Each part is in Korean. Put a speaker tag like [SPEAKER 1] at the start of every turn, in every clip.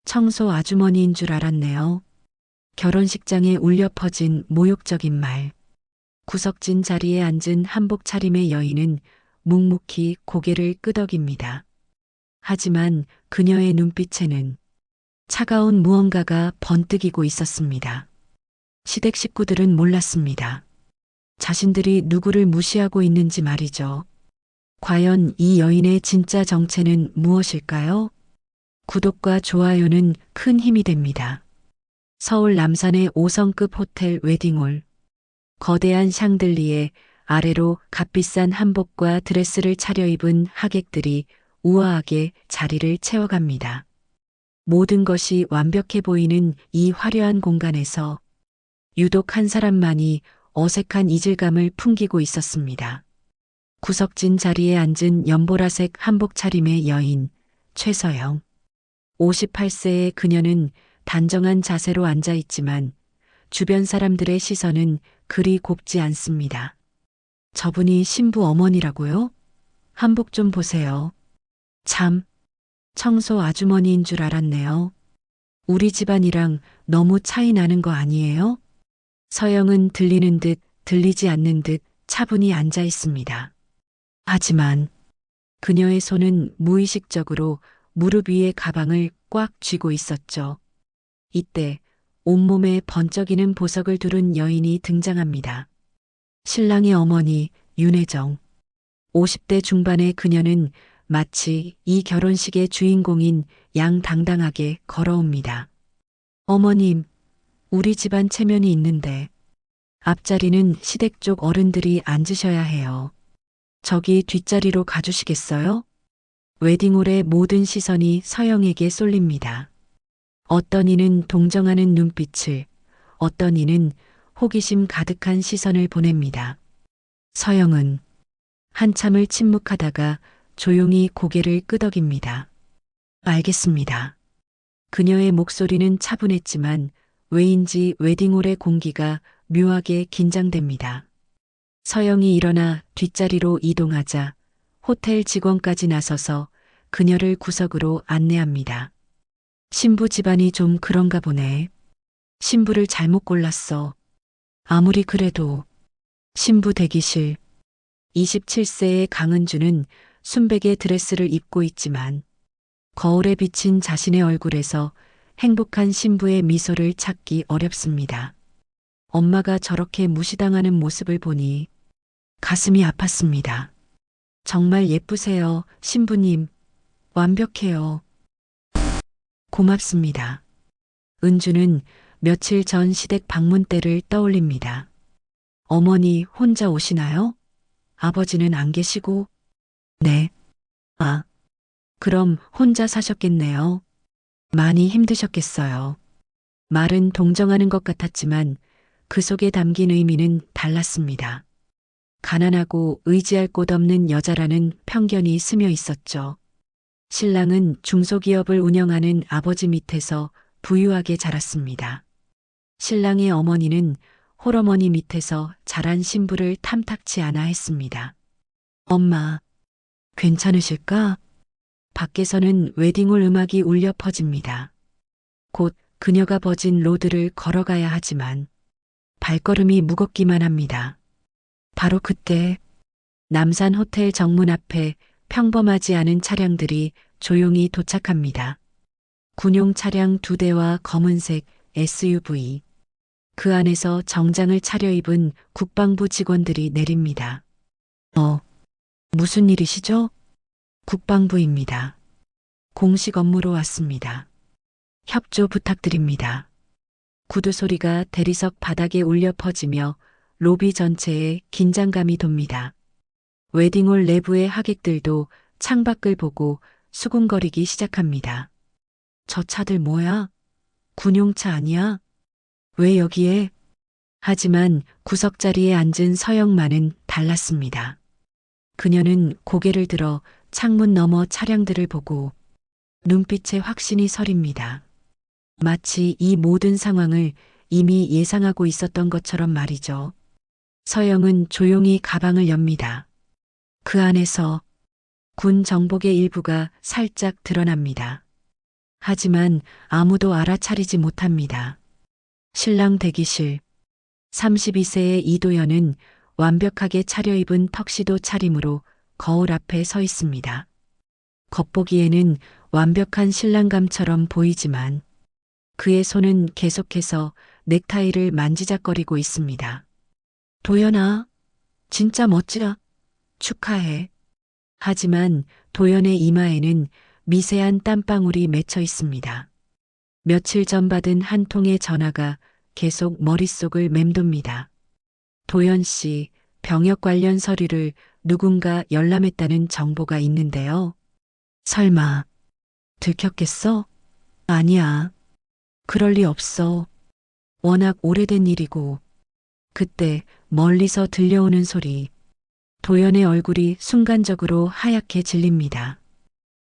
[SPEAKER 1] 청소 아주머니인 줄 알았네요. 결혼식장에 울려 퍼진 모욕적인 말. 구석진 자리에 앉은 한복 차림의 여인은 묵묵히 고개를 끄덕입니다. 하지만 그녀의 눈빛에는 차가운 무언가가 번뜩이고 있었습니다. 시댁 식구들은 몰랐습니다. 자신들이 누구를 무시하고 있는지 말이죠. 과연 이 여인의 진짜 정체는 무엇일까요? 구독과 좋아요는 큰 힘이 됩니다. 서울 남산의 5성급 호텔 웨딩홀. 거대한 샹들리에 아래로 값비싼 한복과 드레스를 차려입은 하객들이 우아하게 자리를 채워갑니다. 모든 것이 완벽해 보이는 이 화려한 공간에서 유독 한 사람만이 어색한 이질감을 풍기고 있었습니다. 구석진 자리에 앉은 연보라색 한복 차림의 여인, 최서영. 58세의 그녀는 단정한 자세로 앉아 있지만 주변 사람들의 시선은 그리 곱지 않습니다. 저분이 신부 어머니라고요? 한복 좀 보세요. 참, 청소 아주머니인 줄 알았네요. 우리 집안이랑 너무 차이 나는 거 아니에요? 서영은 들리는 듯 들리지 않는 듯 차분히 앉아 있습니다. 하지만 그녀의 손은 무의식적으로 무릎 위에 가방을 꽉 쥐고 있었죠. 이때 온몸에 번쩍이는 보석을 두른 여인이 등장합니다. 신랑의 어머니 윤혜정. 50대 중반의 그녀는 마치 이 결혼식의 주인공인 양당당하게 걸어옵니다. 어머님, 우리 집안 체면이 있는데 앞자리는 시댁 쪽 어른들이 앉으셔야 해요. 저기 뒷자리로 가주시겠어요? 웨딩홀의 모든 시선이 서영에게 쏠립니다. 어떤 이는 동정하는 눈빛을, 어떤 이는 호기심 가득한 시선을 보냅니다. 서영은 한참을 침묵하다가 조용히 고개를 끄덕입니다. 알겠습니다. 그녀의 목소리는 차분했지만 왜인지 웨딩홀의 공기가 묘하게 긴장됩니다. 서영이 일어나 뒷자리로 이동하자 호텔 직원까지 나서서 그녀를 구석으로 안내합니다. 신부 집안이 좀 그런가 보네. 신부를 잘못 골랐어. 아무리 그래도 신부 대기실. 27세의 강은주는 순백의 드레스를 입고 있지만 거울에 비친 자신의 얼굴에서 행복한 신부의 미소를 찾기 어렵습니다. 엄마가 저렇게 무시당하는 모습을 보니 가슴이 아팠습니다. 정말 예쁘세요, 신부님. 완벽해요. 고맙습니다. 은주는 며칠 전 시댁 방문 때를 떠올립니다. 어머니 혼자 오시나요? 아버지는 안 계시고? 네. 아, 그럼 혼자 사셨겠네요. 많이 힘드셨겠어요. 말은 동정하는 것 같았지만 그 속에 담긴 의미는 달랐습니다. 가난하고 의지할 곳 없는 여자라는 편견이 스며 있었죠. 신랑은 중소기업을 운영하는 아버지 밑에서 부유하게 자랐습니다. 신랑의 어머니는 홀어머니 밑에서 자란 신부를 탐탁치 않아 했습니다. 엄마, 괜찮으실까? 밖에서는 웨딩홀 음악이 울려 퍼집니다. 곧 그녀가 버진 로드를 걸어가야 하지만 발걸음이 무겁기만 합니다. 바로 그때 남산 호텔 정문 앞에 평범하지 않은 차량들이 조용히 도착합니다. 군용 차량 2대와 검은색 SUV. 그 안에서 정장을 차려입은 국방부 직원들이 내립니다. 무슨 일이시죠? 국방부입니다. 공식 업무로 왔습니다. 협조 부탁드립니다. 구두 소리가 대리석 바닥에 울려 퍼지며 로비 전체에 긴장감이 돕니다. 웨딩홀 내부의 하객들도 창밖을 보고 수군거리기 시작합니다. 저 차들 뭐야? 군용차 아니야? 왜 여기에? 하지만 구석자리에 앉은 서영만은 달랐습니다. 그녀는 고개를 들어 창문 너머 차량들을 보고 눈빛에 확신이 서립니다. 마치 이 모든 상황을 이미 예상하고 있었던 것처럼 말이죠. 서영은 조용히 가방을 엽니다. 그 안에서 군 정복의 일부가 살짝 드러납니다. 하지만 아무도 알아차리지 못합니다. 신랑 대기실. 32세의 이도현은 완벽하게 차려입은 턱시도 차림으로 거울 앞에 서 있습니다. 겉보기에는 완벽한 신랑감처럼 보이지만 그의 손은 계속해서 넥타이를 만지작거리고 있습니다. 도연아, 진짜 멋지다. 축하해. 하지만 도연의 이마에는 미세한 땀방울이 맺혀 있습니다. 며칠 전 받은 한 통의 전화가 계속 머릿속을 맴돕니다. 도연 씨, 병역 관련 서류를 누군가 열람했다는 정보가 있는데요. 설마 들켰겠어? 아니야. 그럴 리 없어. 워낙 오래된 일이고. 그때 멀리서 들려오는 소리. 도연의 얼굴이 순간적으로 하얗게 질립니다.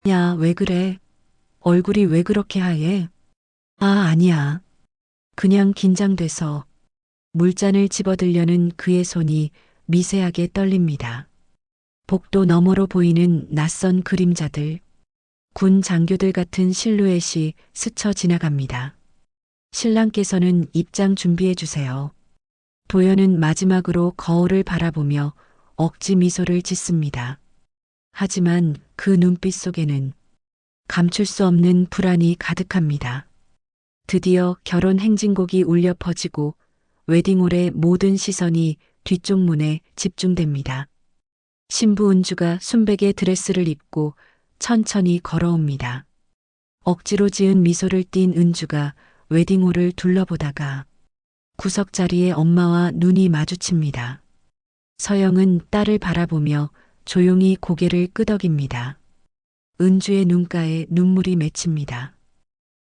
[SPEAKER 1] 야, 왜 그래? 얼굴이 왜 그렇게 하얘? 아, 아니야. 그냥 긴장돼서. 물잔을 집어들려는 그의 손이 미세하게 떨립니다. 복도 너머로 보이는 낯선 그림자들. 군 장교들 같은 실루엣이 스쳐 지나갑니다. 신랑께서는 입장 준비해 주세요. 도연은 마지막으로 거울을 바라보며 억지 미소를 짓습니다. 하지만 그 눈빛 속에는 감출 수 없는 불안이 가득합니다. 드디어 결혼 행진곡이 울려 퍼지고 웨딩홀의 모든 시선이 뒤쪽 문에 집중됩니다. 신부 은주가 순백의 드레스를 입고 천천히 걸어옵니다. 억지로 지은 미소를 띤 은주가 웨딩홀을 둘러보다가 구석 자리에 엄마와 눈이 마주칩니다. 서영은 딸을 바라보며 조용히 고개를 끄덕입니다. 은주의 눈가에 눈물이 맺힙니다.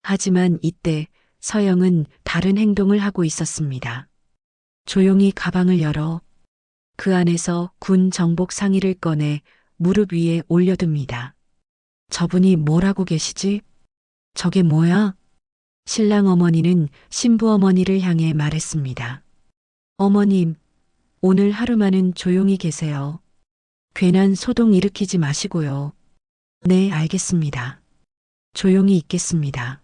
[SPEAKER 1] 하지만 이때 서영은 다른 행동을 하고 있었습니다. 조용히 가방을 열어 그 안에서 군 정복 상의를 꺼내 무릎 위에 올려둡니다. 저분이 뭘 하고 계시지? 저게 뭐야? 신랑 어머니는 신부 어머니를 향해 말했습니다. 어머님, 오늘 하루만은 조용히 계세요. 괜한 소동 일으키지 마시고요. 네, 알겠습니다. 조용히 있겠습니다.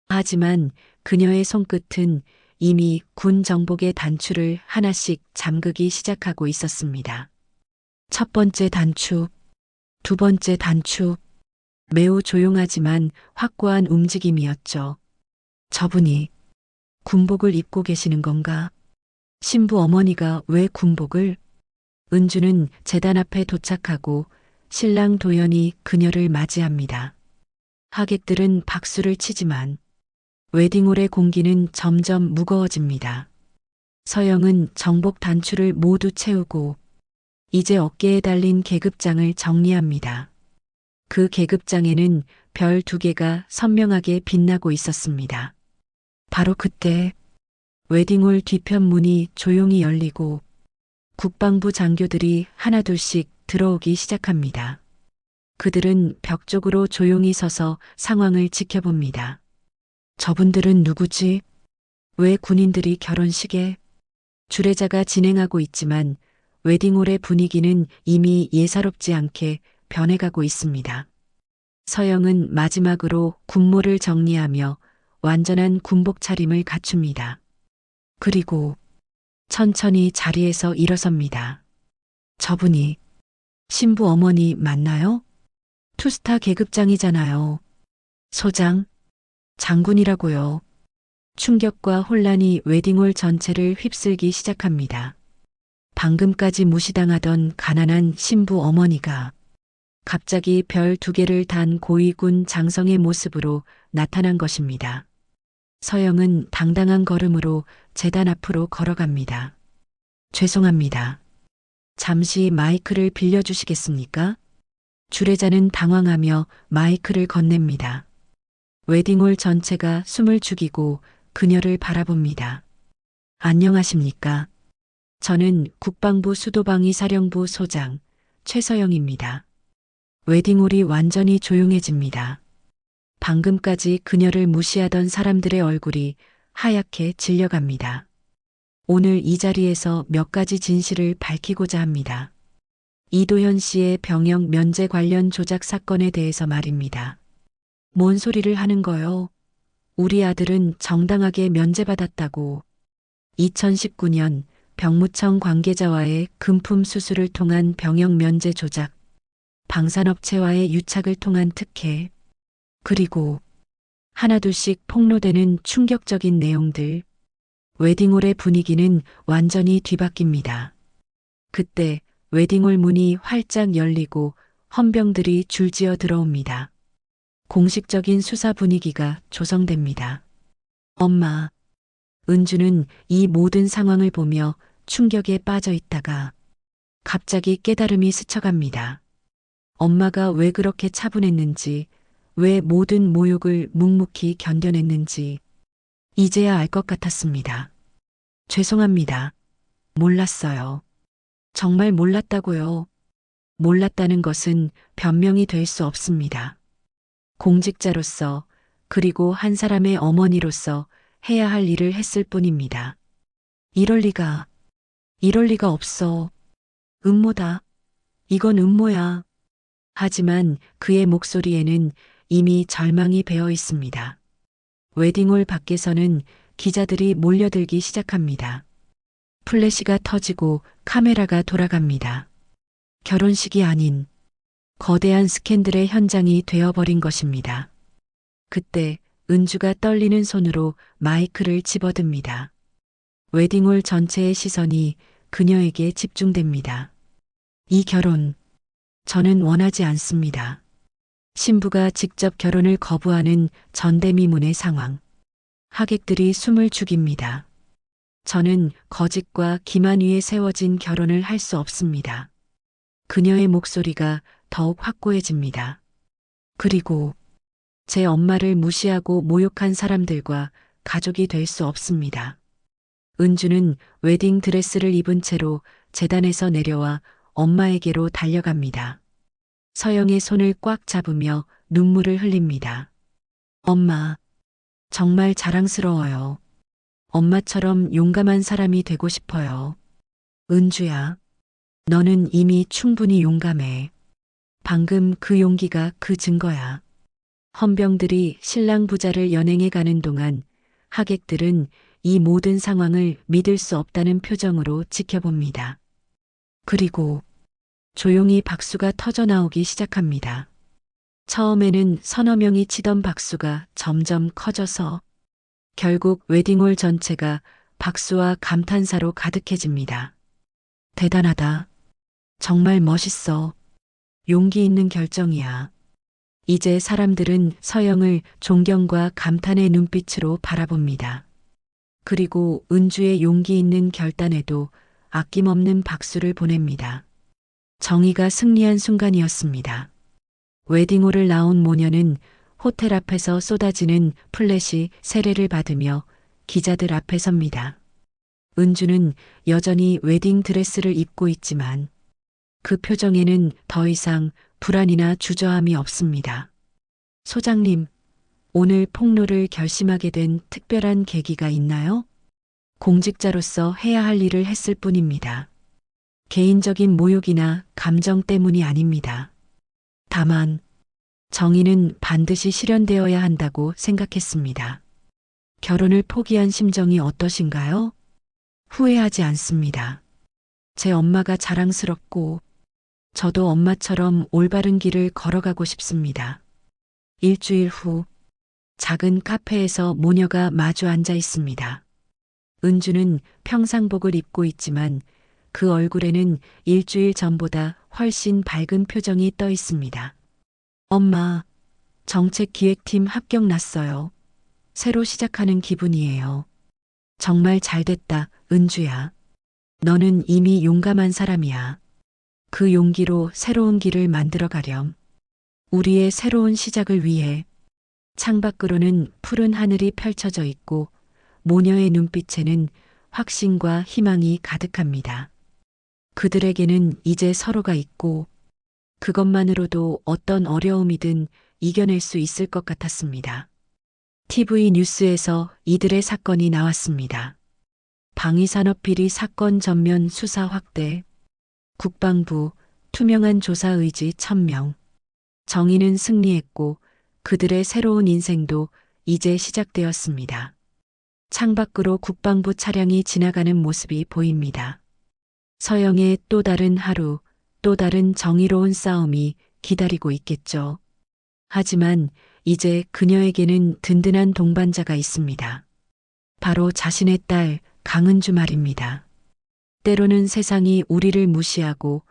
[SPEAKER 1] 하지만 그녀의 손끝은 이미 군 정복의 단추를 하나씩 잠그기 시작하고 있었습니다. 첫 번째 단추, 두 번째 단추, 매우 조용하지만 확고한 움직임이었죠. 저분이 군복을 입고 계시는 건가? 신부 어머니가 왜 군복을? 은주는 제단 앞에 도착하고 신랑 도연이 그녀를 맞이합니다. 하객들은 박수를 치지만 웨딩홀의 공기는 점점 무거워집니다. 서영은 정복 단추를 모두 채우고 이제 어깨에 달린 계급장을 정리합니다. 그 계급장에는 별 2개가 선명하게 빛나고 있었습니다. 바로 그때 웨딩홀 뒤편 문이 조용히 열리고 국방부 장교들이 하나둘씩 들어오기 시작합니다. 그들은 벽 쪽으로 조용히 서서 상황을 지켜봅니다. 저분들은 누구지? 왜 군인들이 결혼식에? 주례자가 진행하고 있지만 웨딩홀의 분위기는 이미 예사롭지 않게 변해가고 있습니다. 서영은 마지막으로 군모를 정리하며 완전한 군복 차림을 갖춥니다. 그리고 천천히 자리에서 일어섭니다. 저분이 신부 어머니 맞나요? 투스타 계급장이잖아요. 소장, 장군이라고요. 충격과 혼란이 웨딩홀 전체를 휩쓸기 시작합니다. 방금까지 무시당하던 가난한 신부 어머니가 갑자기 별 2개를 단 고위군 장성의 모습으로 나타난 것입니다. 서영은 당당한 걸음으로 제단 앞으로 걸어갑니다. 죄송합니다. 잠시 마이크를 빌려주시겠습니까? 주례자는 당황하며 마이크를 건넵니다. 웨딩홀 전체가 숨을 죽이고 그녀를 바라봅니다. 안녕하십니까? 저는 국방부 수도방위 사령부 소장 최서영입니다. 웨딩홀이 완전히 조용해집니다. 방금까지 그녀를 무시하던 사람들의 얼굴이 하얗게 질려갑니다. 오늘 이 자리에서 몇 가지 진실을 밝히고자 합니다. 이도현 씨의 병역 면제 관련 조작 사건에 대해서 말입니다. 뭔 소리를 하는 거요? 우리 아들은 정당하게 면제받았다고. 2019년 병무청 관계자와의 금품 수수를 통한 병역 면제 조작, 방산업체와의 유착을 통한 특혜, 그리고 하나둘씩 폭로되는 충격적인 내용들. 웨딩홀의 분위기는 완전히 뒤바뀝니다. 그때 웨딩홀 문이 활짝 열리고 헌병들이 줄지어 들어옵니다. 공식적인 수사 분위기가 조성됩니다. 엄마, 은주는 이 모든 상황을 보며 충격에 빠져 있다가 갑자기 깨달음이 스쳐갑니다. 엄마가 왜 그렇게 차분했는지, 왜 모든 모욕을 묵묵히 견뎌냈는지 이제야 알 것 같았습니다. 죄송합니다. 몰랐어요. 정말 몰랐다고요. 몰랐다는 것은 변명이 될 수 없습니다. 공직자로서 그리고 한 사람의 어머니로서 해야 할 일을 했을 뿐입니다. 이럴 리가 없어. 음모다. 이건 음모야. 하지만 그의 목소리에는 이미 절망이 배어 있습니다. 웨딩홀 밖에서는 기자들이 몰려들기 시작합니다. 플래시가 터지고 카메라가 돌아갑니다. 결혼식이 아닌 거대한 스캔들의 현장이 되어버린 것입니다. 그때 은주가 떨리는 손으로 마이크를 집어듭니다. 웨딩홀 전체의 시선이 그녀에게 집중됩니다. 이 결혼, 저는 원하지 않습니다. 신부가 직접 결혼을 거부하는 전대미문의 상황. 하객들이 숨을 죽입니다. 저는 거짓과 기만 위에 세워진 결혼을 할 수 없습니다. 그녀의 목소리가 더욱 확고해집니다. 그리고 제 엄마를 무시하고 모욕한 사람들과 가족이 될 수 없습니다. 은주는 웨딩 드레스를 입은 채로 재단에서 내려와 엄마에게로 달려갑니다. 서영의 손을 꽉 잡으며 눈물을 흘립니다. 엄마, 정말 자랑스러워요. 엄마처럼 용감한 사람이 되고 싶어요. 은주야, 너는 이미 충분히 용감해. 방금 그 용기가 그 증거야. 헌병들이 신랑 부자를 연행해 가는 동안 하객들은 이 모든 상황을 믿을 수 없다는 표정으로 지켜봅니다. 그리고 조용히 박수가 터져 나오기 시작합니다. 처음에는 서너 명이 치던 박수가 점점 커져서 결국 웨딩홀 전체가 박수와 감탄사로 가득해집니다. 대단하다. 정말 멋있어. 용기 있는 결정이야. 이제 사람들은 서영을 존경과 감탄의 눈빛으로 바라봅니다. 그리고 은주의 용기 있는 결단에도 아낌없는 박수를 보냅니다. 정의가 승리한 순간이었습니다. 웨딩홀을 나온 모녀는 호텔 앞에서 쏟아지는 플래시 세례를 받으며 기자들 앞에 섭니다. 은주는 여전히 웨딩 드레스를 입고 있지만 그 표정에는 더 이상 불안이나 주저함이 없습니다. 소장님, 오늘 폭로를 결심하게 된 특별한 계기가 있나요? 공직자로서 해야 할 일을 했을 뿐입니다. 개인적인 모욕이나 감정 때문이 아닙니다. 다만 정의는 반드시 실현되어야 한다고 생각했습니다. 결혼을 포기한 심정이 어떠신가요? 후회하지 않습니다. 제 엄마가 자랑스럽고 저도 엄마처럼 올바른 길을 걸어가고 싶습니다. 일주일 후 작은 카페에서 모녀가 마주 앉아 있습니다. 은주는 평상복을 입고 있지만 그 얼굴에는 일주일 전보다 훨씬 밝은 표정이 떠 있습니다. 엄마, 정책기획팀 합격 났어요. 새로 시작하는 기분이에요. 정말 잘됐다, 은주야. 너는 이미 용감한 사람이야. 그 용기로 새로운 길을 만들어 가렴. 우리의 새로운 시작을 위해. 창밖으로는 푸른 하늘이 펼쳐져 있고 모녀의 눈빛에는 확신과 희망이 가득합니다. 그들에게는 이제 서로가 있고 그것만으로도 어떤 어려움이든 이겨낼 수 있을 것 같았습니다. TV 뉴스에서 이들의 사건이 나왔습니다. 방위산업비리 사건 전면 수사 확대, 국방부 투명한 조사 의지 1000명. 정의는 승리했고 그들의 새로운 인생도 이제 시작되었습니다. 창밖으로 국방부 차량이 지나가는 모습이 보입니다. 서영의 또 다른 하루, 또 다른 정의로운 싸움이 기다리고 있겠죠. 하지만 이제 그녀에게는 든든한 동반자가 있습니다. 바로 자신의 딸 강은주 말입니다. 때로는 세상이 우리를 무시하고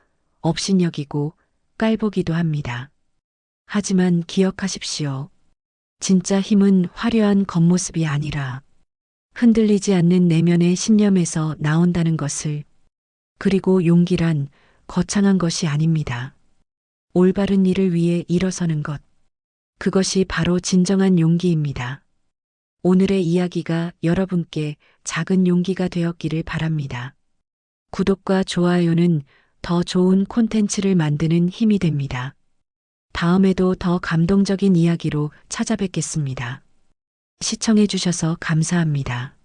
[SPEAKER 1] 업신여기고 깔보기도 합니다. 하지만 기억하십시오. 진짜 힘은 화려한 겉모습이 아니라 흔들리지 않는 내면의 신념에서 나온다는 것을, 그리고 용기란 거창한 것이 아닙니다. 올바른 일을 위해 일어서는 것. 그것이 바로 진정한 용기입니다. 오늘의 이야기가 여러분께 작은 용기가 되었기를 바랍니다. 구독과 좋아요는 더 좋은 콘텐츠를 만드는 힘이 됩니다. 다음에도 더 감동적인 이야기로 찾아뵙겠습니다. 시청해주셔서 감사합니다.